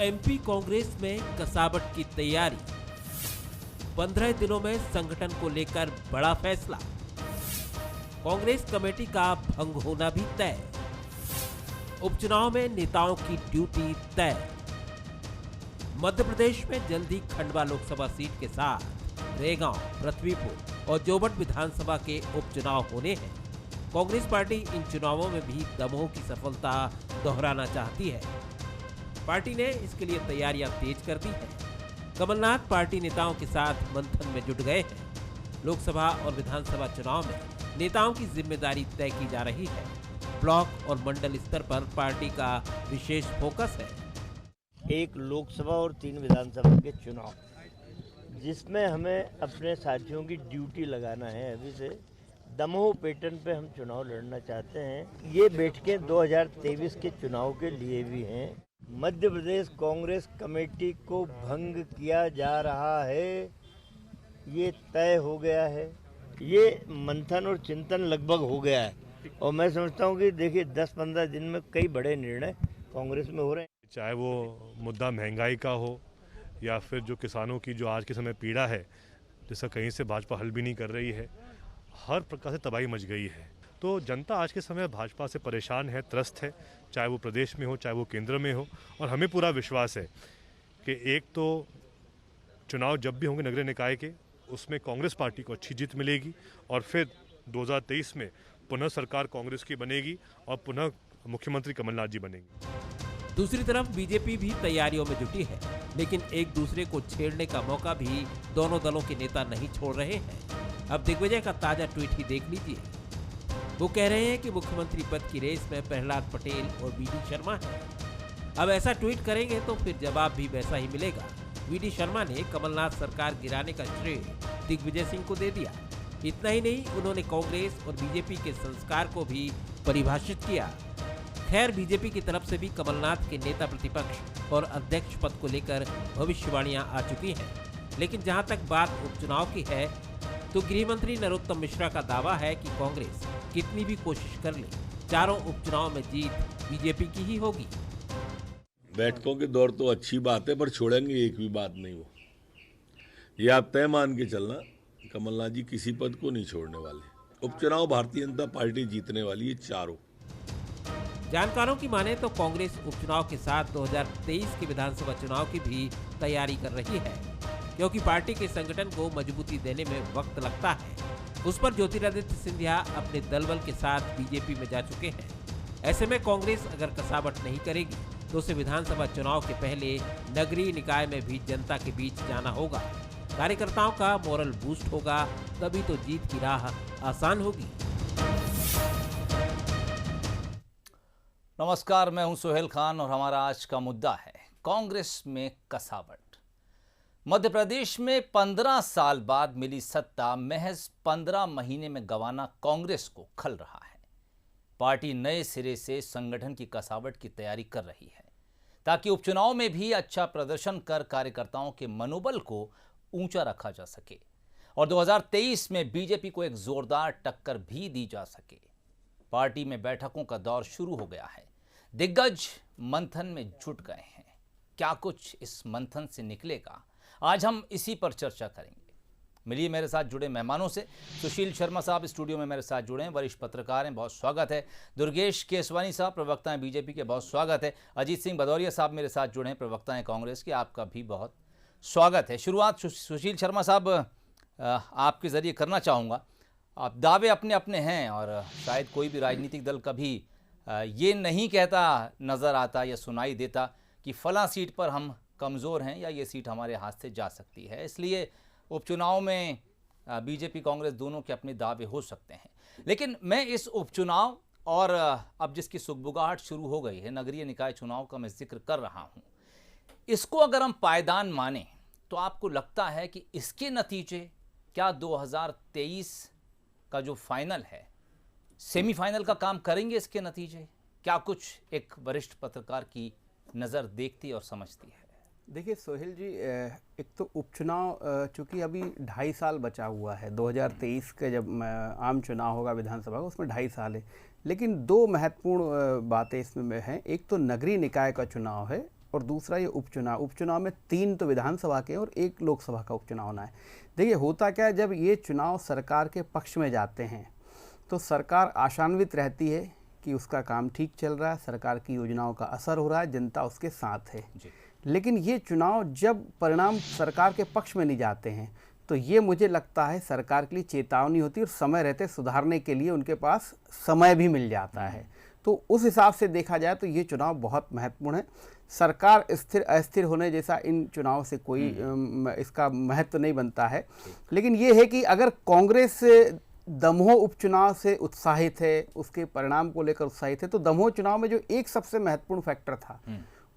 MP Congress में कसावट की तैयारी। 15 दिनों में संगठन को लेकर बड़ा फैसला। कांग्रेस कमेटी का भंग होना भी तय। उपचुनाव में नेताओं की ड्यूटी तय। मध्य प्रदेश में जल्दी खंडवा लोकसभा सीट के साथ रेगांव, पृथ्वीपुर और जोबट विधानसभा के उपचुनाव होने हैं। कांग्रेस पार्टी इन चुनावों में भी दमोह की सफलता दोहराना चाहती है। पार्टी ने इसके लिए तैयारियां तेज कर दी हैं। कमलनाथ पार्टी नेताओं के साथ मंथन में जुट गए हैं। लोकसभा और विधानसभा चुनाव में नेताओं की जिम्मेदारी तय की जा रही है। ब्लॉक और मंडल स्तर पर पार्टी का विशेष फोकस है। एक लोकसभा और 3 विधानसभा के चुनाव, जिसमें हमें अपने साथियों की ड्यूटी लगाना है। अभी से दमोह पैटर्न पे हम चुनाव लड़ना चाहते हैं। ये बैठकें 2023 के चुनाव के लिए भी हैं। मध्य प्रदेश कांग्रेस कमेटी को भंग किया जा रहा है, ये तय हो गया है। ये मंथन और चिंतन लगभग हो गया है और मैं समझता हूँ कि देखिए 10-15 दिन में कई बड़े निर्णय कांग्रेस में हो रहे हैं। चाहे वो मुद्दा महंगाई का हो या फिर जो किसानों की जो आज के समय पीड़ा है, जिसका कहीं से भाजपा हल भी नहीं कर रही है, हर प्रकार से तबाही मच गई है। तो जनता आज के समय भाजपा से परेशान है, त्रस्त है, चाहे वो प्रदेश में हो चाहे वो केंद्र में हो। और हमें पूरा विश्वास है कि एक तो चुनाव जब भी होंगे नगरीय निकाय के, उसमें कांग्रेस पार्टी को अच्छी जीत मिलेगी और फिर 2023 में पुनः सरकार कांग्रेस की बनेगी और पुनः मुख्यमंत्री कमलनाथ जी बनेंगे। दूसरी तरफ बीजेपी भी तैयारियों में जुटी है, लेकिन एक दूसरे को छेड़ने का मौका भी दोनों दलों के नेता नहीं छोड़ रहे हैं। अब दिग्विजय का ताजा ट्वीट ही देख लीजिए। वो कह रहे हैं कि मुख्यमंत्री पद की रेस में प्रहलाद पटेल और वीडी शर्मा है। अब ऐसा ट्वीट करेंगे तो फिर जवाब भी वैसा ही मिलेगा। वीडी शर्मा ने कमलनाथ सरकार गिराने का श्रेय दिग्विजय सिंह को दे दिया। इतना ही नहीं, उन्होंने कांग्रेस और बीजेपी के संस्कार को भी परिभाषित किया। खैर, बीजेपी की तरफ से भी कमलनाथ के नेता प्रतिपक्ष और अध्यक्ष पद को लेकर भविष्यवाणियां आ चुकी हैं। लेकिन जहां तक बात उपचुनाव की है, तो गृह मंत्री नरोत्तम मिश्रा का दावा है कि कांग्रेस कितनी भी कोशिश कर ले, चारों उपचुनाव में जीत बीजेपी की ही होगी। बैठकों के दौर तो अच्छी बात है, पर छोड़ेंगे एक भी बात नहीं। वो ये आप तय मान के चलना, कमलनाथ जी किसी पद को नहीं छोड़ने वाले। उपचुनाव भारतीय जनता पार्टी जीतने वाली है चारों। जानकारों की माने तो कांग्रेस उपचुनाव के साथ 2023 के विधानसभा चुनाव की भी तैयारी कर रही है, क्योंकि पार्टी के संगठन को मजबूती देने में वक्त लगता है। उस पर ज्योतिरादित्य सिंधिया अपने दलबल के साथ बीजेपी में जा चुके हैं। ऐसे में कांग्रेस अगर कसावट नहीं करेगी तो उसे विधानसभा चुनाव के पहले नगरीय निकाय में भी जनता के बीच जाना होगा। कार्यकर्ताओं का मोरल बूस्ट होगा, तभी तो जीत की राह आसान होगी। नमस्कार, मैं हूं सोहेल खान और हमारा आज का मुद्दा है कांग्रेस में कसावट। मध्य प्रदेश में 15 साल बाद मिली सत्ता महज 15 महीने में गंवाना कांग्रेस को खल रहा है। पार्टी नए सिरे से संगठन की कसावट की तैयारी कर रही है, ताकि उपचुनाव में भी अच्छा प्रदर्शन कर कार्यकर्ताओं के मनोबल को ऊंचा रखा जा सके और 2023 में बीजेपी को एक जोरदार टक्कर भी दी जा सके। पार्टी में बैठकों का दौर शुरू हो गया है। दिग्गज मंथन में जुट गए हैं। क्या कुछ इस मंथन से निकलेगा, आज हम इसी पर चर्चा करेंगे। मिलिए मेरे साथ जुड़े मेहमानों से। सुशील शर्मा साहब स्टूडियो में मेरे साथ जुड़े हैं, वरिष्ठ पत्रकार हैं, बहुत स्वागत है। दुर्गेश केसवानी साहब प्रवक्ता हैं बीजेपी के, बहुत स्वागत है। अजीत सिंह भदौरिया साहब मेरे साथ जुड़े हैं, प्रवक्ता हैं कांग्रेस के, आपका भी बहुत स्वागत है। शुरुआत सुशील शर्मा साहब आपके जरिए करना चाहूँगा। आप दावे अपने अपने हैं और शायद कोई भी राजनीतिक दल कभी ये नहीं कहता नज़र आता या सुनाई देता कि फला सीट पर हम कमज़ोर हैं या ये सीट हमारे हाथ से जा सकती है। इसलिए उपचुनाव में बीजेपी कांग्रेस दोनों के अपने दावे हो सकते हैं। लेकिन मैं इस उपचुनाव और अब जिसकी सुगबुगाहट शुरू हो गई है, नगरीय निकाय चुनाव का मैं जिक्र कर रहा हूँ, इसको अगर हम पायदान माने तो आपको लगता है कि इसके नतीजे क्या 2023 का जो फाइनल है, सेमीफाइनल का काम करेंगे? इसके नतीजे क्या कुछ एक वरिष्ठ पत्रकार की नज़र देखती और समझती है? देखिए सोहेल जी, एक तो उपचुनाव चूँकि अभी 2.5 साल बचा हुआ है। 2023 के जब आम चुनाव होगा विधानसभा का, उसमें 2.5 साल है। लेकिन 2 महत्वपूर्ण बातें इसमें हैं। एक तो नगरीय निकाय का चुनाव है और दूसरा ये उपचुनाव। उपचुनाव में 3 तो विधानसभा के और 1 लोकसभा का उपचुनाव होना है। देखिए होता क्या है, जब ये चुनाव सरकार के पक्ष में जाते हैं तो सरकार आशान्वित रहती है कि उसका काम ठीक चल रहा है, सरकार की योजनाओं का असर हो रहा है, जनता उसके साथ है। लेकिन ये चुनाव जब परिणाम सरकार के पक्ष में नहीं जाते हैं तो ये मुझे लगता है सरकार के लिए चेतावनी होती है और समय रहते सुधारने के लिए उनके पास समय भी मिल जाता है। तो उस हिसाब से देखा जाए तो ये चुनाव बहुत महत्वपूर्ण है। सरकार स्थिर अस्थिर होने जैसा इन चुनाव से कोई इसका महत्व नहीं बनता है। लेकिन ये है कि अगर कांग्रेस दमोह उपचुनाव से उत्साहित है, उसके परिणाम को लेकर उत्साहित है, तो दमोह चुनाव में जो एक सबसे महत्वपूर्ण फैक्टर था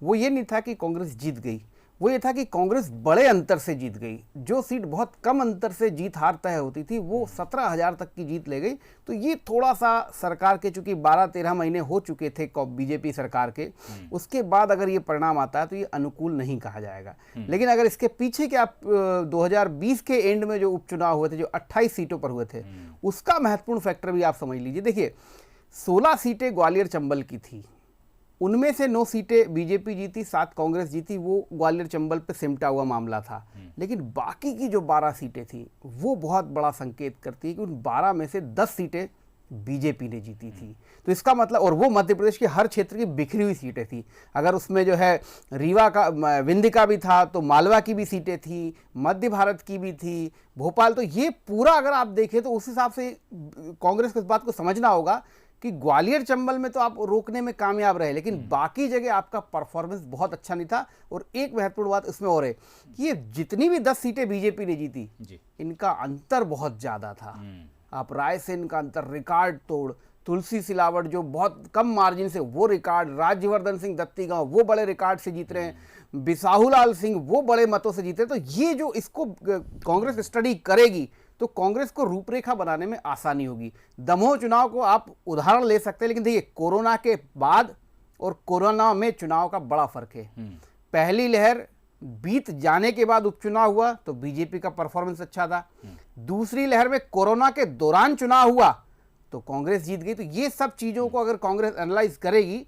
वो ये नहीं था कि कांग्रेस जीत गई, वो ये था कि कांग्रेस बड़े अंतर से जीत गई। जो सीट बहुत कम अंतर से जीत हार तय होती थी वो 17,000 तक की जीत ले गई। तो ये थोड़ा सा सरकार के, चूंकि 12-13 महीने हो चुके थे बीजेपी सरकार के, उसके बाद अगर ये परिणाम आता है तो ये अनुकूल नहीं कहा जाएगा। लेकिन अगर इसके पीछे के आप 2020 के एंड में जो उपचुनाव हुए थे, जो 28 सीटों पर हुए थे, उसका महत्वपूर्ण फैक्टर भी आप समझ लीजिए। देखिए 16 सीटें ग्वालियर चंबल की थी, उनमें से 9 सीटें बीजेपी जीती, 7 कांग्रेस जीती, वो ग्वालियर चंबल पे सिमटा हुआ मामला था। लेकिन बाकी की जो 12 सीटें थी वो बहुत बड़ा संकेत करती है कि उन 12 में से 10 सीटें बीजेपी ने जीती थी। तो इसका मतलब, और वो मध्य प्रदेश के हर क्षेत्र की बिखरी हुई सीटें थी। अगर उसमें जो है रीवा का, विंध्य का भी था, तो मालवा की भी सीटें थी, मध्य भारत की भी थी, भोपाल। तो ये पूरा अगर आप देखें तो उस हिसाब से कांग्रेस को इस बात को समझना होगा कि ग्वालियर चंबल में तो आप रोकने में कामयाब रहे, लेकिन बाकी जगह आपका परफॉर्मेंस बहुत अच्छा नहीं था। और एक महत्वपूर्ण बात इसमें और है कि ये जितनी भी 10 सीटें बीजेपी ने जीती, इनका अंतर बहुत ज्यादा था। आप रायसेन का अंतर रिकॉर्ड तोड़, तुलसी सिलावट जो बहुत कम मार्जिन से वो रिकॉर्ड, राज्यवर्धन सिंह दत्तीगांव वो बड़े रिकॉर्ड से जीत रहे हैं, बिसाहूलाल सिंह वो बड़े मतों से जीत रहे हैं। तो ये जो इसको कांग्रेस स्टडी करेगी तो कांग्रेस को रूपरेखा बनाने में आसानी होगी। दमोह चुनाव को आप उदाहरण ले सकते हैं, लेकिन देखिए कोरोना के बाद और कोरोना में चुनाव का बड़ा फर्क है। पहली लहर बीत जाने के बाद उपचुनाव हुआ तो बीजेपी का परफॉर्मेंस अच्छा था। दूसरी लहर में कोरोना के दौरान चुनाव हुआ तो कांग्रेस जीत गई। तो ये सब चीजों को अगर कांग्रेस एनालाइज करेगी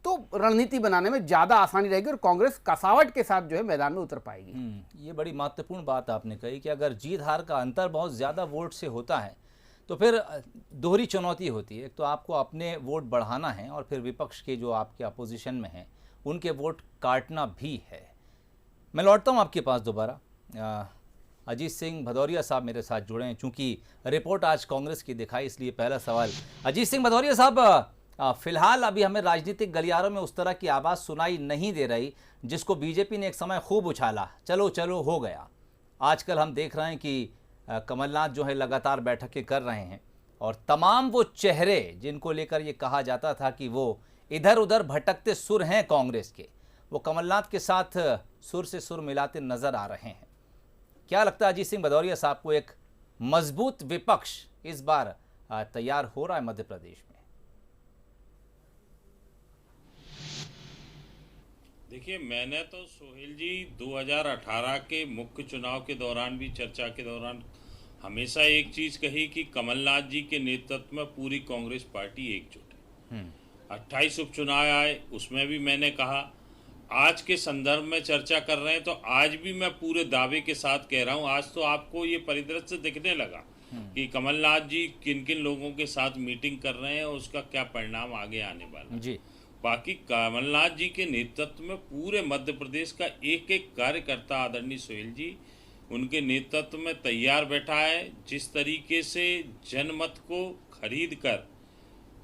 तो रणनीति बनाने में ज्यादा आसानी रहेगी और कांग्रेस कसावट के साथ जो है मैदान में उतर पाएगी। ये बड़ी महत्वपूर्ण बात आपने कही कि अगर जीत हार का अंतर बहुत ज़्यादा वोट से होता है तो फिर दोहरी चुनौती होती है। एक तो आपको अपने वोट बढ़ाना है और फिर विपक्ष के जो आपके अपोजिशन में हैं उनके वोट काटना भी है। मैं लौटता हूँ आपके पास दोबारा। अजीत सिंह भदौरिया साहब मेरे साथ जुड़े हैं, चूँकि रिपोर्ट आज कांग्रेस की दिखाई, इसलिए पहला सवाल अजीत सिंह भदौरिया साहब, फिलहाल अभी हमें राजनीतिक गलियारों में उस तरह की आवाज़ सुनाई नहीं दे रही जिसको बीजेपी ने एक समय खूब उछाला, चलो चलो हो गया। आजकल हम देख रहे हैं कि कमलनाथ जो है लगातार बैठकें कर रहे हैं और तमाम वो चेहरे जिनको लेकर ये कहा जाता था कि वो इधर उधर भटकते सुर हैं कांग्रेस के, वो कमलनाथ के साथ सुर से सुर मिलाते नजर आ रहे हैं। क्या लगता है अजीत सिंह भदौरिया साहब को एक मजबूत विपक्ष इस बार तैयार हो रहा है मध्य प्रदेश में? देखिए, मैंने तो सोहेल जी 2018 के मुख्य चुनाव के दौरान भी, चर्चा के दौरान हमेशा एक चीज कही कि कमलनाथ जी के नेतृत्व में पूरी कांग्रेस पार्टी एकजुट है। 28 उपचुनाव आए, उसमें भी मैंने कहा। आज के संदर्भ में चर्चा कर रहे हैं तो आज भी मैं पूरे दावे के साथ कह रहा हूं। आज तो आपको ये परिदृश्य दिखने लगा कि कमलनाथ जी किन किन लोगों के साथ मीटिंग कर रहे हैं और उसका क्या परिणाम आगे आने वाला है। बाकी कमलनाथ जी के नेतृत्व में पूरे मध्य प्रदेश का एक एक कार्यकर्ता, आदरणीय सोहेल जी, उनके नेतृत्व में तैयार बैठा है। जिस तरीके से जनमत को खरीद कर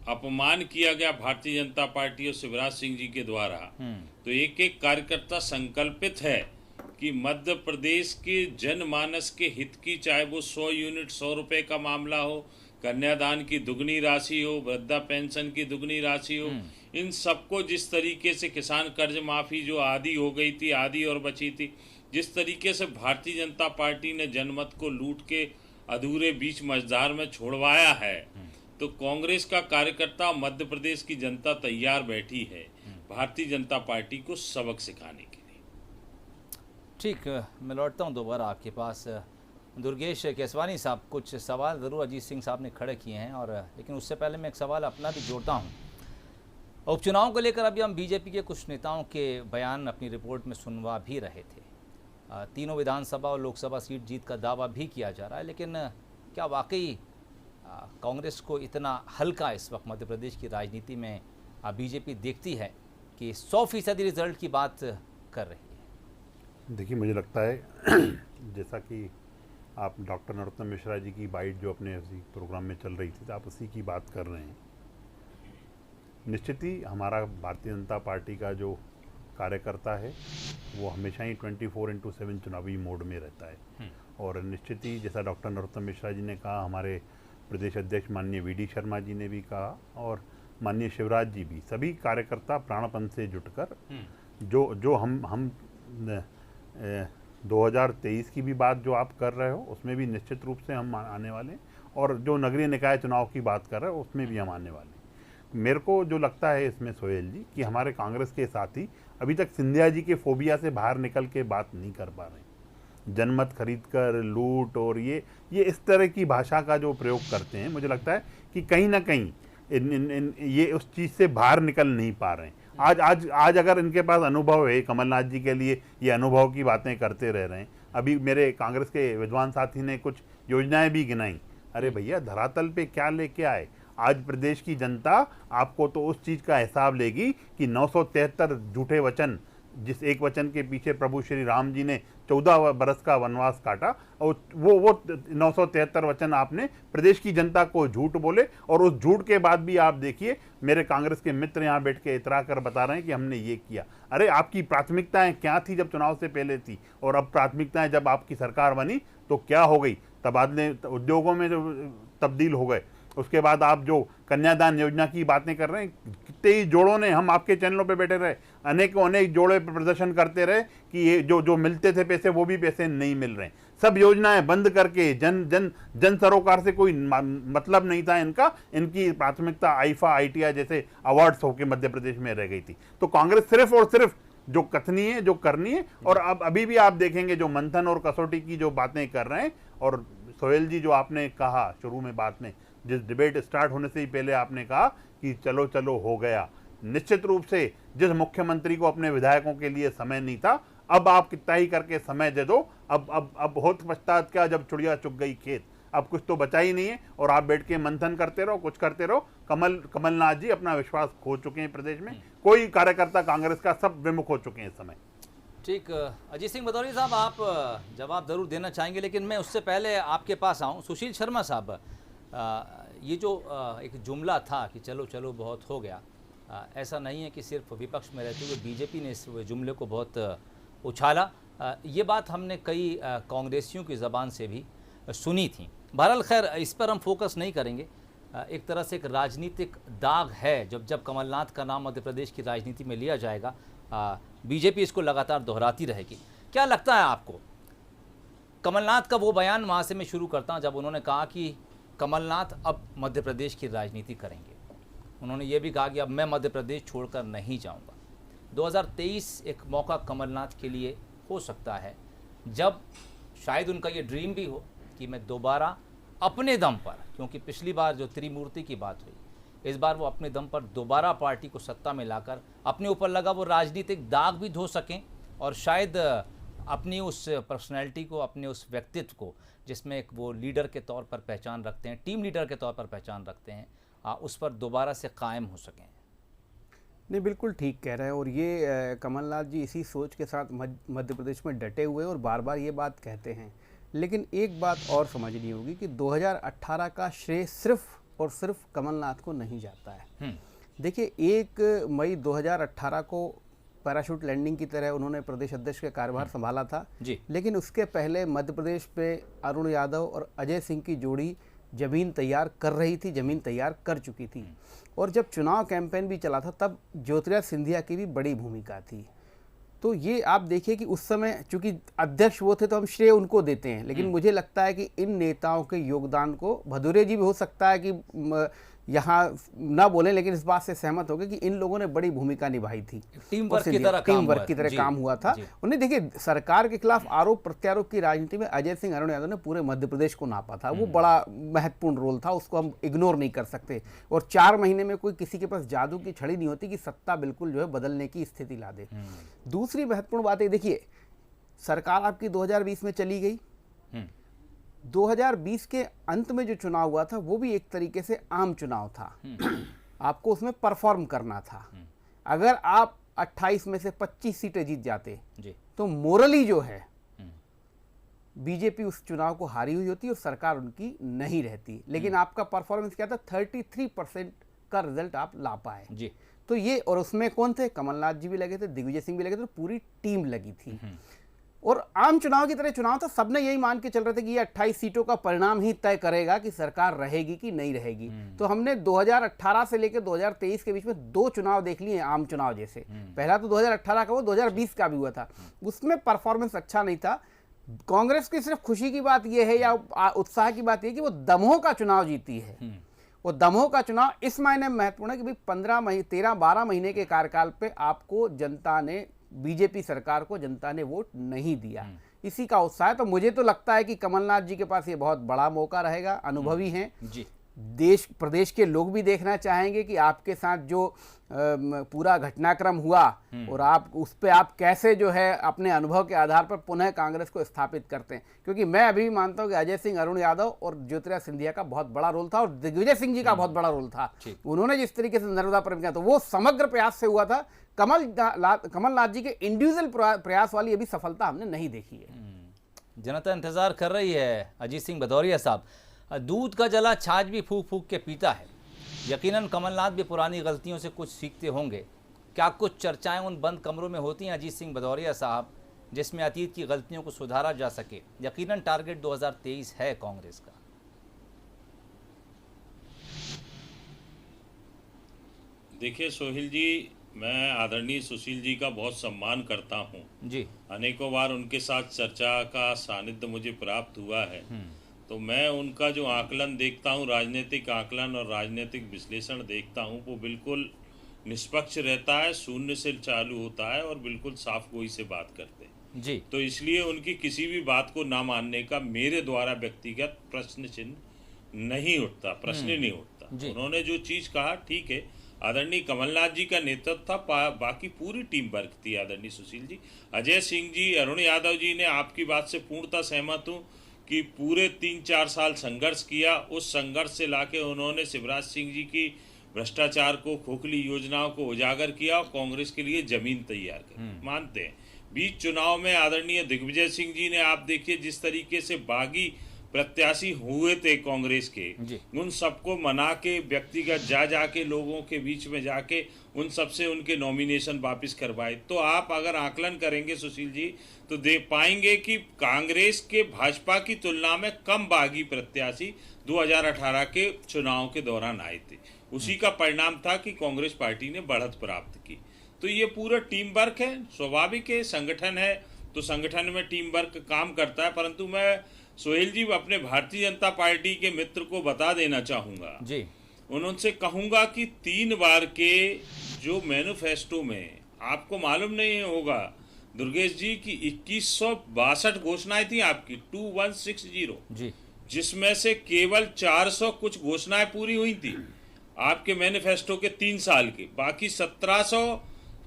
अपमान किया गया भारतीय जनता पार्टी और शिवराज सिंह जी के द्वारा, तो एक एक कार्यकर्ता संकल्पित है कि मध्य प्रदेश के जनमानस के हित की, चाहे वो 100 यूनिट 100 रुपये का मामला हो, कन्यादान की दुगनी राशि हो, वृद्धा पेंशन की दुगनी राशि हो, इन सबको, जिस तरीके से किसान कर्ज माफी जो आधी हो गई थी, आधी और बची थी, जिस तरीके से भारतीय जनता पार्टी ने जनमत को लूट के अधूरे बीच मझधार में छोड़वाया है, तो कांग्रेस का कार्यकर्ता, मध्य प्रदेश की जनता तैयार बैठी है भारतीय जनता पार्टी को सबक सिखाने के लिए। ठीक, मैं लौटता हूँ दोबारा आपके पास। दुर्गेश केसवानी साहब, कुछ सवाल ज़रूर अजीत सिंह साहब ने खड़े किए हैं, और लेकिन उससे पहले मैं एक सवाल अपना भी जोड़ता हूँ। उपचुनाव को लेकर अभी हम बीजेपी के कुछ नेताओं के बयान अपनी रिपोर्ट में सुनवा भी रहे थे। तीनों विधानसभा और लोकसभा सीट जीत का दावा भी किया जा रहा है, लेकिन क्या वाकई कांग्रेस को इतना हल्का इस वक्त मध्य प्रदेश की राजनीति में बीजेपी देखती है कि 100% रिजल्ट की बात कर रही है? देखिए, मुझे लगता है जैसा कि आप डॉक्टर नरोत्तम मिश्रा जी की बाइट जो अपने उसी प्रोग्राम में चल रही थी, तो आप उसी की बात कर रहे हैं। निश्चित ही हमारा भारतीय जनता पार्टी का जो कार्यकर्ता है वो हमेशा ही 24/7 चुनावी मोड में रहता है। और निश्चित ही जैसा डॉक्टर नरोत्तम मिश्रा जी ने कहा, हमारे प्रदेश अध्यक्ष माननीय वी.डी. शर्मा जी ने भी कहा और माननीय शिवराज जी भी, सभी कार्यकर्ता प्राणपन से जुटकर जो हम 2023 की भी बात जो आप कर रहे हो उसमें भी निश्चित रूप से हम आने वाले हैं, और जो नगरीय निकाय चुनाव की बात कर रहे हो उसमें भी हम आने वाले हैं। मेरे को जो लगता है इसमें सोहेल जी कि हमारे कांग्रेस के साथी अभी तक सिंधिया जी के फोबिया से बाहर निकल के बात नहीं कर पा रहे। जनमत खरीद कर लूट और ये इस तरह की भाषा का जो प्रयोग करते हैं, मुझे लगता है कि कहीं ना कहीं ये उस चीज़ से बाहर निकल नहीं पा रहे हैं। आज अगर इनके पास अनुभव है, कमलनाथ जी के लिए ये अनुभव की बातें करते रह रहे हैं। अभी मेरे कांग्रेस के विद्वान साथी ने कुछ योजनाएं भी गिनाई। अरे भैया, धरातल पे क्या लेके आए? आज प्रदेश की जनता आपको तो उस चीज़ का हिसाब लेगी कि 973 झूठे वचन, जिस एक वचन के पीछे प्रभु श्री राम जी ने 14 बरस का वनवास काटा, और वो 973 वचन आपने प्रदेश की जनता को झूठ बोले। और उस झूठ के बाद भी आप देखिए, मेरे कांग्रेस के मित्र यहाँ बैठ के इतरा कर बता रहे हैं कि हमने ये किया। अरे आपकी प्राथमिकताएं क्या थी जब चुनाव से पहले थी, और अब प्राथमिकताएं जब आपकी सरकार बनी तो क्या हो गई? तबादले उद्योगों में जो तब्दील हो गए। उसके बाद आप जो कन्यादान योजना की बातें कर रहे हैं, कितने ही जोड़ों ने, हम आपके चैनलों पे बैठे रहे, अनेक जोड़े प्रदर्शन करते रहे कि ये जो मिलते थे पैसे, वो भी पैसे नहीं मिल रहे। सब योजनाएं बंद करके जन सरोकार से कोई मतलब नहीं था इनका। इनकी प्राथमिकता आईफा ITI जैसे अवार्ड्स होकर मध्य प्रदेश में रह गई थी। तो कांग्रेस सिर्फ और सिर्फ जो कथनी है, जो करनी है। और अब अभी भी आप देखेंगे जो मंथन और कसौटी की जो बातें कर रहे हैं। और सोहेल जी, जो आपने कहा शुरू में बात में, जिस डिबेट स्टार्ट होने से ही पहले आपने कहा कि चलो चलो हो गया, निश्चित रूप से जिस मुख्यमंत्री को अपने विधायकों के लिए समय नहीं था, अब आप कितना ही करके समय दे दो, अब बहुत पश्चात क्या, जब चिड़िया चुग गई खेत, अब कुछ तो बचा ही नहीं है। और आप बैठ के मंथन करते रहो, कुछ करते रहो। कमलनाथ जी अपना विश्वास खो चुके हैं प्रदेश में। कोई कार्यकर्ता कांग्रेस का, सब विमुख हो चुके हैं इस समय। ठीक, अजीत सिंह भदौरिया साहब, आप जवाब जरूर देना चाहेंगे, लेकिन मैं उससे पहले आपके पास आऊँ। सुशील शर्मा साहब, ये जो एक जुमला था कि चलो चलो बहुत हो गया, ऐसा नहीं है कि सिर्फ विपक्ष में रहते हुए बीजेपी ने इस जुमले को बहुत उछाला। ये बात हमने कई कांग्रेसियों की ज़बान से भी सुनी थी। बहरहाल खैर, इस पर हम फोकस नहीं करेंगे। एक तरह से एक राजनीतिक दाग है। जब कमलनाथ का नाम मध्य प्रदेश की राजनीति में लिया जाएगा, बीजेपी इसको लगातार दोहराती रहेगी। क्या लगता है आपको? कमलनाथ का वो बयान, वहाँ से मैं शुरू करता हूँ, जब उन्होंने कहा कि कमलनाथ अब मध्य प्रदेश की राजनीति करेंगे। उन्होंने ये भी कहा कि अब मैं मध्य प्रदेश छोड़कर नहीं जाऊंगा। 2023 एक मौका कमलनाथ के लिए हो सकता है, जब शायद उनका ये ड्रीम भी हो कि मैं दोबारा अपने दम पर, क्योंकि पिछली बार जो त्रिमूर्ति की बात हुई, इस बार वो अपने दम पर दोबारा पार्टी को सत्ता में लाकर अपने ऊपर लगा वो राजनीतिक दाग भी धो सकें, और शायद अपनी उस पर्सनैलिटी को, अपने उस व्यक्तित्व को, जिसमें एक वो लीडर के तौर पर पहचान रखते हैं, टीम लीडर के तौर पर पहचान रखते हैं, उस पर दोबारा से कायम हो सकें। नहीं, बिल्कुल ठीक कह रहे हैं। और ये कमलनाथ जी इसी सोच के साथ मध्य प्रदेश में डटे हुए और बार बार ये बात कहते हैं। लेकिन एक बात और समझनी होगी कि 2018 का श्रेय सिर्फ और सिर्फ कमलनाथ को नहीं जाता है। देखिए, 1 मई 2018 को पैराशूट लैंडिंग की तरह उन्होंने प्रदेश अध्यक्ष का कार्यभार संभाला था जी। लेकिन उसके पहले मध्य प्रदेश पे अरुण यादव और अजय सिंह की जोड़ी ज़मीन तैयार कर रही थी, ज़मीन तैयार कर चुकी थी। और जब चुनाव कैंपेन भी चला था, तब ज्योतिराज सिंधिया की भी बड़ी भूमिका थी। तो ये आप देखिए कि उस समय चूंकि अध्यक्ष वो थे तो हम श्रेय उनको देते हैं, लेकिन मुझे लगता है कि इन नेताओं के योगदान को भदौरिया जी भी हो सकता है कि यहाँ ना बोले, लेकिन इस बात से सहमत हो गए कि इन लोगों ने बड़ी भूमिका निभाई थी। टीम वर्क की तरह काम हुआ था। उन्हें देखिए, सरकार के खिलाफ आरोप प्रत्यारोप की राजनीति में अजय सिंह अरुण यादव ने पूरे मध्य प्रदेश को नापा था। वो बड़ा महत्वपूर्ण रोल था, उसको हम इग्नोर नहीं कर सकते। और 4 महीने में कोई किसी के पास जादू की छड़ी नहीं होती कि सत्ता बिल्कुल जो है बदलने की स्थिति ला दे। दूसरी महत्वपूर्ण बात है, देखिए सरकार आपकी 2020 में चली गई। 2020 के अंत में जो चुनाव हुआ था वो भी एक तरीके से आम चुनाव था। आपको उसमें परफॉर्म करना था। अगर आप 28 में से 25 सीटें जीत जाते तो मोरली जो है बीजेपी उस चुनाव को हारी हुई होती और सरकार उनकी नहीं रहती। लेकिन आपका परफॉर्मेंस क्या था, 33% का रिजल्ट आप ला पाए जी। तो ये, और उसमें कौन थे, कमलनाथ जी भी लगे थे, दिग्विजय सिंह भी लगे थे, तो पूरी टीम लगी थी। और आम चुनाव की तरह चुनाव था, सबने यही मान के चल रहे थे कि ये 28 सीटों का परिणाम ही तय करेगा कि सरकार रहेगी कि नहीं रहेगी। तो हमने 2018 से लेकर 2023 के बीच में 2 चुनाव देख लिए आम चुनाव जैसे। पहला तो 2018 का, वो 2020 का भी हुआ था, उसमें परफॉर्मेंस अच्छा नहीं था। कांग्रेस की सिर्फ खुशी की बात यह है या उत्साह की बात यह कि वो दमोह का चुनाव जीती है। वो दमोह का चुनाव इस मायने में महत्वपूर्ण है कि भाई 13-12 महीने के कार्यकाल पे आपको जनता ने, बीजेपी सरकार को जनता ने वोट नहीं दिया, इसी का उत्साह है। तो मुझे तो लगता है कि कमलनाथ जी के पास ये बहुत बड़ा मौका रहेगा, अनुभवी हैं जी। देश प्रदेश के लोग भी देखना चाहेंगे कि आपके साथ जो पूरा घटनाक्रम हुआ और आप उस पे आप कैसे जो है अपने अनुभव के आधार पर पुनः कांग्रेस को स्थापित करते हैं। क्योंकि मैं अभी भी मानता हूं कि अजय सिंह अरुण यादव और ज्योतिरादित्य सिंधिया का बहुत बड़ा रोल था और दिग्विजय सिंह जी का बहुत बड़ा रोल था। उन्होंने जिस तरीके से नर्मदा पर किया, तो वो समग्र प्रयास से हुआ था। कमलनाथ जी के इंडिविजुअल प्रयास वाली अभी सफलता हमने नहीं देखी है। जनता इंतजार कर रही है। अजीत सिंह भदौरिया साहब, दूध का जला छाछ भी फूक फूक के पीता है। यकीनन कमलनाथ भी पुरानी गलतियों से कुछ सीखते होंगे। क्या कुछ चर्चाएं उन बंद कमरों में होती हैं अजीत सिंह भदौरिया साहब, जिसमें अतीत की गलतियों को सुधारा जा सके? यकीनन टारगेट 2023 है कांग्रेस का। देखिए सोहेल जी, मैं आदरणीय सुशील जी का बहुत सम्मान करता हूं जी। अनेकों बार उनके साथ चर्चा का सानिध्य मुझे प्राप्त हुआ है। तो मैं उनका जो आकलन देखता हूं, राजनीतिक आकलन और राजनीतिक विश्लेषण देखता हूं, वो बिल्कुल निष्पक्ष रहता है, शून्य से चालू होता है और बिल्कुल साफ गोई से बात करते हैं जी। तो इसलिए उनकी किसी भी बात को ना मानने का मेरे द्वारा व्यक्तिगत प्रश्न चिन्ह नहीं उठता, प्रश्न नहीं उठता। उन्होंने जो चीज कहा ठीक है। आदरणीय कमलनाथ जी का नेतृत्व था, बाकी पूरी टीम वर्क थी। आदरणीय सुशील जी, अजय सिंह जी, अरुण यादव जी ने, आपकी बात से पूर्णतः सहमत हूँ कि पूरे 3-4 साल संघर्ष किया। उस संघर्ष से लाके उन्होंने शिवराज सिंह जी की भ्रष्टाचार को, खोखली योजनाओं को उजागर किया और कांग्रेस के लिए जमीन तैयार कर मानते हैं। बीच चुनाव में आदरणीय दिग्विजय सिंह जी ने, आप देखिए जिस तरीके से बागी प्रत्याशी हुए थे कांग्रेस के, उन सबको मना के, व्यक्तिगत जाके लोगों के बीच में जाके उन सबसे उनके नॉमिनेशन वापस करवाए। तो आप अगर आकलन करेंगे सुशील जी तो देख पाएंगे कि कांग्रेस के भाजपा की तुलना में कम बागी प्रत्याशी 2018 के चुनाव के दौरान आए थे। उसी का परिणाम था कि कांग्रेस पार्टी ने बढ़त प्राप्त की। तो ये पूरा टीम वर्क है, स्वाभाविक है, संगठन है तो संगठन में टीम वर्क काम करता है। परंतु मैं सोहेल जी अपने भारतीय जनता पार्टी के मित्र को बता देना चाहूंगा जी, उनसे कहूंगा कि 3 बार के जो मैनिफेस्टो में, आपको मालूम नहीं होगा दुर्गेश जी की 2162 घोषणाएं थी आपकी, 2160 जी, जिसमें से केवल 400 कुछ घोषणाएं पूरी हुई थी आपके मैनिफेस्टो के 3 साल के। बाकी 1700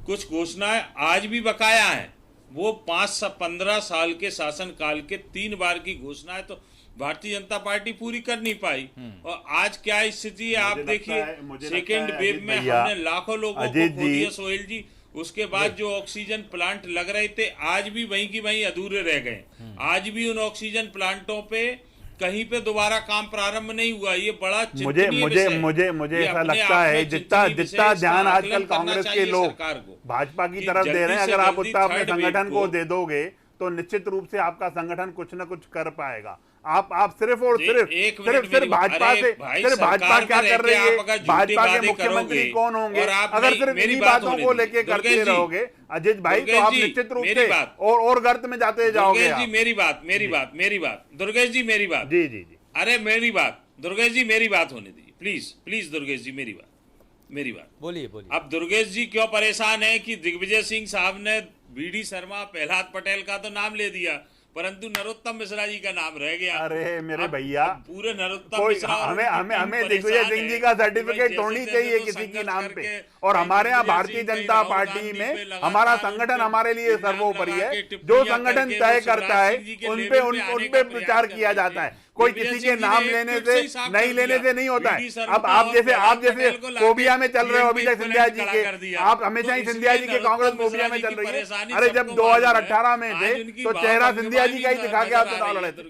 कुछ घोषणाएं आज भी बकाया हैं। वो 5-15 साल के शासन काल के 3 बार की घोषणाएं तो भारतीय जनता पार्टी पूरी कर नहीं पाई। और आज क्या स्थिति है आप देखिए, सेकेंड वेव में हमने लाखों लोगों को खो दिया सोहेल जी। उसके बाद जो ऑक्सीजन प्लांट लग रहे थे आज भी वहीं की वहीं अधूरे रह गए। आज भी उन ऑक्सीजन प्लांटों पे कहीं पे दोबारा काम प्रारंभ नहीं हुआ। ये बड़ा मुझे ऐसा लगता है जितना ध्यान आजकल कांग्रेस के लोग भाजपा की तरफ दे रहे हैं, अगर आप उतना अपने संगठन को दे दोगे तो निश्चित रूप से आपका संगठन कुछ न कुछ कर पाएगा। आप सिर्फ और सिर्फ भाजपा से, सिर्फ भाजपा क्या कर रही है, भाजपा के मुख्यमंत्री कौन होंगे, अगर सिर्फ इन्हीं बातों को लेके करते रहोगे अजीत भाई तो आप निश्चित रूप से और गर्त में जाते जाओगे। मेरी बात दुर्गेश जी, मेरी बात जी, अरे मेरी बात दुर्गेश जी, मेरी बात होने दीजिए। प्लीज प्लीज दुर्गेश जी मेरी बात बोलिए बोलिए। अब दुर्गेश जी क्यों परेशान है कि दिग्विजय सिंह साहब ने बीडी शर्मा, प्रहलाद पटेल का तो नाम ले दिया, परंतु नरोत्तम मिश्रा जी का नाम रह गया। अरे मेरे भैया, पूरे नरोत्तम कोई मिश्रा और हमें दिग्विजय सिंह जी का सर्टिफिकेट थोड़ी चाहिए किसी के नाम पे। और हमारे यहाँ भारतीय जनता पार्टी में हमारा संगठन हमारे लिए सर्वोपरि है। जो संगठन तय करता है उन पे प्रचार किया जाता है। कोई किसी के नाम लेने से नहीं होता है। अब आप जैसे फोबिया में चल रहे हो अभी तक सिंधिया जी के, आप हमेशा ही सिंधिया जी के कांग्रेस फोबिया में चल रही है। अरे जब 2018 में थे तो चेहरा सिंधिया जी का ही दिखा के आप चुनाव लड़े थे।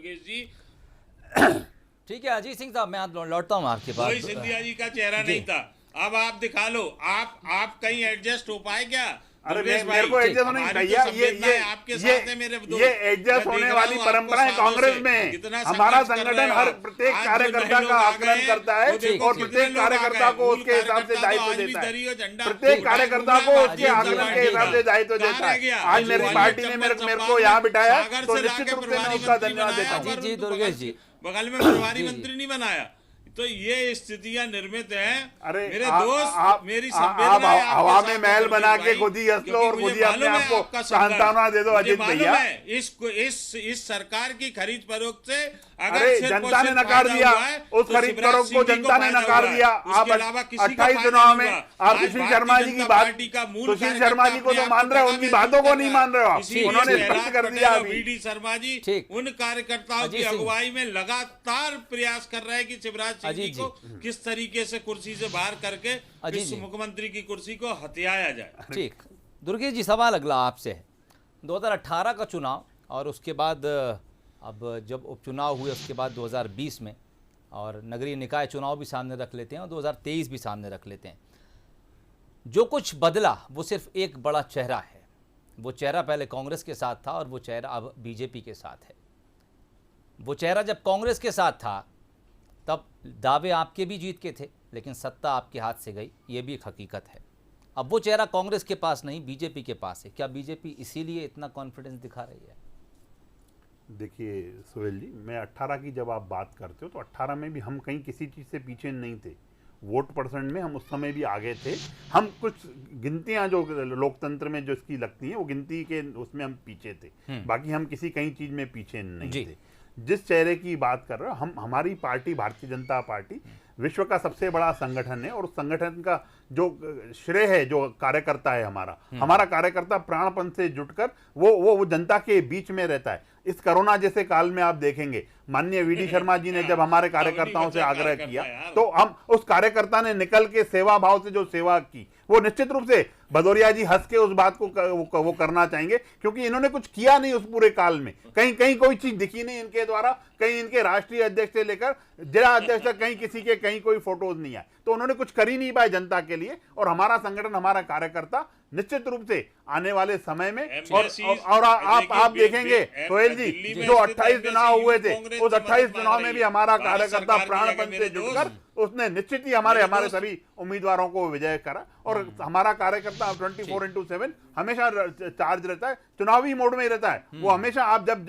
ठीक है अजीत सिंह साहब, मैं लौटता हूँ आपके पास। कोई सिंधिया जी का चेहरा नहीं था, अब आप दिखा लो। आप कहीं एडजस्ट हो पाए क्या? अरे मेरे को एडजस्ट होने नहीं भैया, ये एडजस्ट होने वाली परंपरा है कांग्रेस में। हमारा संगठन हर प्रत्येक कार्यकर्ता का आकलन करता है और प्रत्येक कार्यकर्ता को उसके हिसाब से दायित्व देता है। प्रत्येक कार्यकर्ता को उसके आकलन के हिसाब से दायित्व देता है। आज मेरी पार्टी ने मेरे को यहाँ बिठाया तो निश्चित रूप से मैं उसका धन्यवाद देता हूँ। जी दुर्गेश जी, बगल में प्रभारी मंत्री नहीं बनाया, तो ये स्थितियां निर्मित हैं। अरे मेरे दोस्त, मेरी आप हवा में महल बना के खुद ही हंस लो और खुद ही अपने आप को सांत्वना दे दो अजीत भैया। इस सरकार की खरीद फरोख्त से अरे जनता ने नकार दिया, उस खरीद फरोख्त को जनता ने नकार दिया। आप 28 चुनाव में आप सुशील शर्मा जी की बात, सुशील शर्मा जी को तो मान रहे हो, उनकी बातों को नहीं मान रहे हो आप। उन्होंने स्पष्ट कर दिया। बीडी शर्मा जी उन कार्यकर्ताओं की अगुवाई में लगातार प्रयास कर रहे हैं कि शिवराज सिंह जी को किस तरीके से कुर्सी से बाहर करके इस मुख्यमंत्री की कुर्सी को हथियाया जाए। ठीक दुर्गेश जी, सवाल अगला आपसे है। 2018 का चुनाव और उसके बाद अब जब उपचुनाव हुए उसके बाद 2020 में, और नगरीय निकाय चुनाव भी सामने रख लेते हैं और 2023 भी सामने रख लेते हैं, जो कुछ बदला वो सिर्फ एक बड़ा चेहरा है। वो चेहरा पहले कांग्रेस के साथ था और वो चेहरा अब बीजेपी के साथ है। वो चेहरा जब कांग्रेस के साथ था तब दावे आपके भी जीत के थे, लेकिन सत्ता आपके हाथ से गई, ये भी एक हकीकत है। अब वो चेहरा कांग्रेस के पास नहीं, बीजेपी के पास है। क्या बीजेपी इसीलिए इतना कॉन्फिडेंस दिखा रही है? देखिए सोहेल जी, मैं 18 की जब आप बात करते हो तो 18 में भी हम कहीं किसी चीज़ से पीछे नहीं थे। वोट परसेंट में हम उस समय भी आगे थे। हम कुछ गिनतियां जो लोकतंत्र में जो इसकी लगती हैं वो गिनती के उसमें हम पीछे थे, बाकी हम किसी कई चीज़ में पीछे नहीं थे। जिस चेहरे की बात कर रहे हो, हमारी पार्टी भारतीय जनता पार्टी विश्व का सबसे बड़ा संगठन है और उस संगठन का जो श्रेय है, जो कार्यकर्ता है हमारा कार्यकर्ता प्राणपन से जुटकर वो जनता के बीच में रहता है। इस कोरोना जैसे काल में आप देखेंगे माननीय वीडी शर्मा जी ने जब हमारे कार्यकर्ताओं से आग्रह किया तो हम उस कार्यकर्ता ने निकल के सेवा भाव से जो सेवा की, वो निश्चित रूप से भदौरिया जी हंस के उस बात को वो करना चाहेंगे, क्योंकि इन्होंने कुछ किया नहीं उस पूरे काल में। कहीं कोई चीज दिखी नहीं इनके द्वारा, कहीं इनके राष्ट्रीय अध्यक्ष से लेकर जिला अध्यक्ष तक कहीं किसी के कहीं कोई फोटोज नहीं आए, तो उन्होंने कुछ कर ही नहीं पाए जनता के लिए। और हमारा संगठन, हमारा कार्यकर्ता निश्चित रूप से आने वाले समय में और आप देखेंगे सोहेल जी, जो 28 चुनाव हुए थे उस 28 चुनाव में भी हमारा कार्यकर्ता प्राणपन से जुटकर उसने निश्चित ही हमारे सभी उम्मीदवारों को विजय करा। और हमारा कार्यकर्ता 24/7 हमेशा चार्ज रहता है, चुनावी मोड में ही रहता है। वो हमेशा आप जब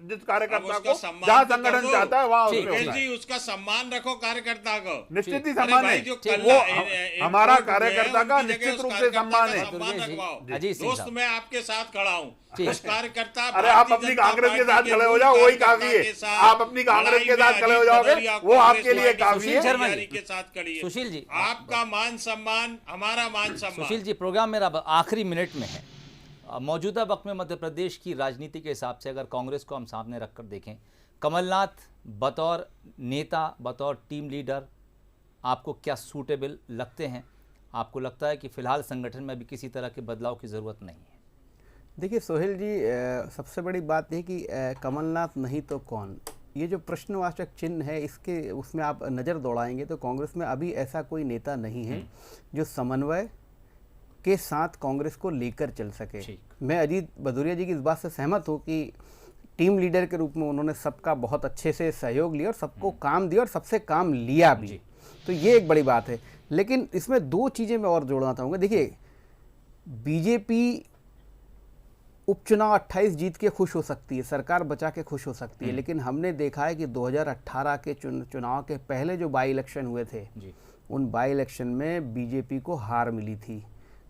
जिस कार्यकर्ता को जहां संगठन चाहता है वहां उसका सम्मान रखो कार्यकर्ता को, निश्चित ही सम्मान है। वो हमारा कार्यकर्ता का निश्चित रूप से सम्मान है। दोस्त मैं आपके साथ खड़ा हूँ, उस कार्यकर्ता। अरे आप अपनी कांग्रेस के साथ खड़े हो जाओ, वही काफी है। आप अपनी कांग्रेस के साथ खड़े हो जाओगे, वो आपके लिए काफी है। के साथ खड़ी है। सुशील जी, आपका मान सम्मान हमारा मान सम्मान। सुशील जी, प्रोग्राम मेरा आखिरी मिनट में है। मौजूदा वक्त में मध्य प्रदेश की राजनीति के हिसाब से अगर कांग्रेस को हम सामने रखकर देखें, कमलनाथ बतौर नेता, बतौर टीम लीडर आपको क्या सूटेबल लगते हैं? आपको लगता है कि फिलहाल संगठन में अभी किसी तरह के बदलाव की ज़रूरत नहीं है? देखिए सोहेल जी, सबसे बड़ी बात है कि कमलनाथ नहीं तो कौन, ये जो प्रश्नवाचक चिन्ह है इसके उसमें आप नज़र दौड़ाएंगे तो कांग्रेस में अभी ऐसा कोई नेता नहीं है जो समन्वय के साथ कांग्रेस को लेकर चल सके। मैं अजीत भदौरिया जी की इस बात से सहमत हूँ कि टीम लीडर के रूप में उन्होंने सबका बहुत अच्छे से सहयोग लिया और सबको काम दिया और सबसे काम लिया भी, तो ये एक बड़ी बात है। लेकिन इसमें दो चीज़ें मैं और जोड़ना चाहूँगा। देखिए, बीजेपी उपचुनाव 28 जीत के खुश हो सकती है, सरकार बचा के खुश हो सकती है, लेकिन हमने देखा है कि 2018 के चुनाव के पहले जो बाई इलेक्शन हुए थे उन बाई इलेक्शन में बीजेपी को हार मिली थी।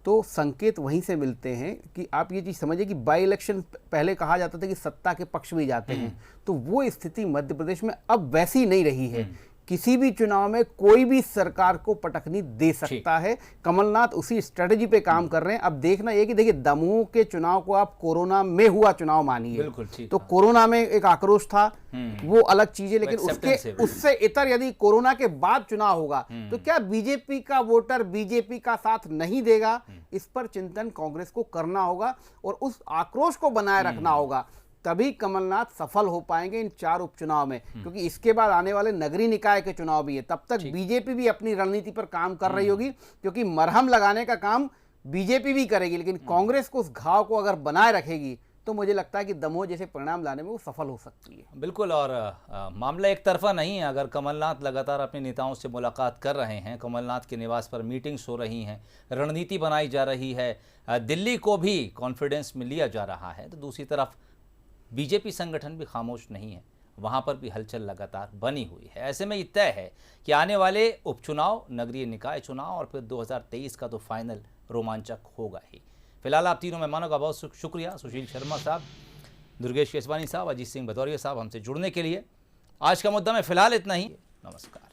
तो संकेत वहीं से मिलते हैं कि आप ये चीज़ समझिए कि बाई इलेक्शन पहले कहा जाता था कि सत्ता के पक्ष में जाते हैं, तो वो स्थिति मध्य प्रदेश में अब वैसी नहीं रही है। किसी भी चुनाव में कोई भी सरकार को पटकनी दे सकता है। कमलनाथ उसी स्ट्रेटजी पे काम कर रहे हैं। अब देखना ये कि देखिए, दमोह के चुनाव को आप कोरोना में हुआ चुनाव मानिए, बिल्कुल ठीक। तो कोरोना में एक आक्रोश था, वो अलग चीज है, लेकिन उससे इतर यदि कोरोना के बाद चुनाव होगा तो क्या बीजेपी का वोटर बीजेपी का साथ नहीं देगा? इस पर चिंतन कांग्रेस को करना होगा और उस आक्रोश को बनाए रखना होगा, तभी कमलनाथ सफल हो पाएंगे इन 4 उपचुनाव में, क्योंकि इसके बाद आने वाले नगरीय निकाय के चुनाव भी है। तब तक बीजेपी भी अपनी रणनीति पर काम कर रही होगी, क्योंकि मरहम लगाने का काम बीजेपी भी करेगी, लेकिन कांग्रेस को उस घाव को अगर बनाए रखेगी तो मुझे लगता है कि दमोह जैसे परिणाम लाने में वो सफल हो सकती है। बिल्कुल। और मामला एक तरफा नहीं है। अगर कमलनाथ लगातार अपने नेताओं से मुलाकात कर रहे हैं, कमलनाथ के निवास पर मीटिंग्स हो रही हैं, रणनीति बनाई जा रही है, दिल्ली को भी कॉन्फिडेंस में लिया जा रहा है, तो दूसरी तरफ बीजेपी संगठन भी खामोश नहीं है, वहाँ पर भी हलचल लगातार बनी हुई है। ऐसे में ये तय है कि आने वाले उपचुनाव, नगरीय निकाय चुनाव और फिर 2023 का तो फाइनल रोमांचक होगा ही। फिलहाल आप तीनों मेहमानों का बहुत शुक्रिया, सुशील शर्मा साहब, दुर्गेश केसवानी साहब, अजीत सिंह भदौरिया साहब, हमसे जुड़ने के लिए। आज का मुद्दा में फिलहाल इतना ही। नमस्कार।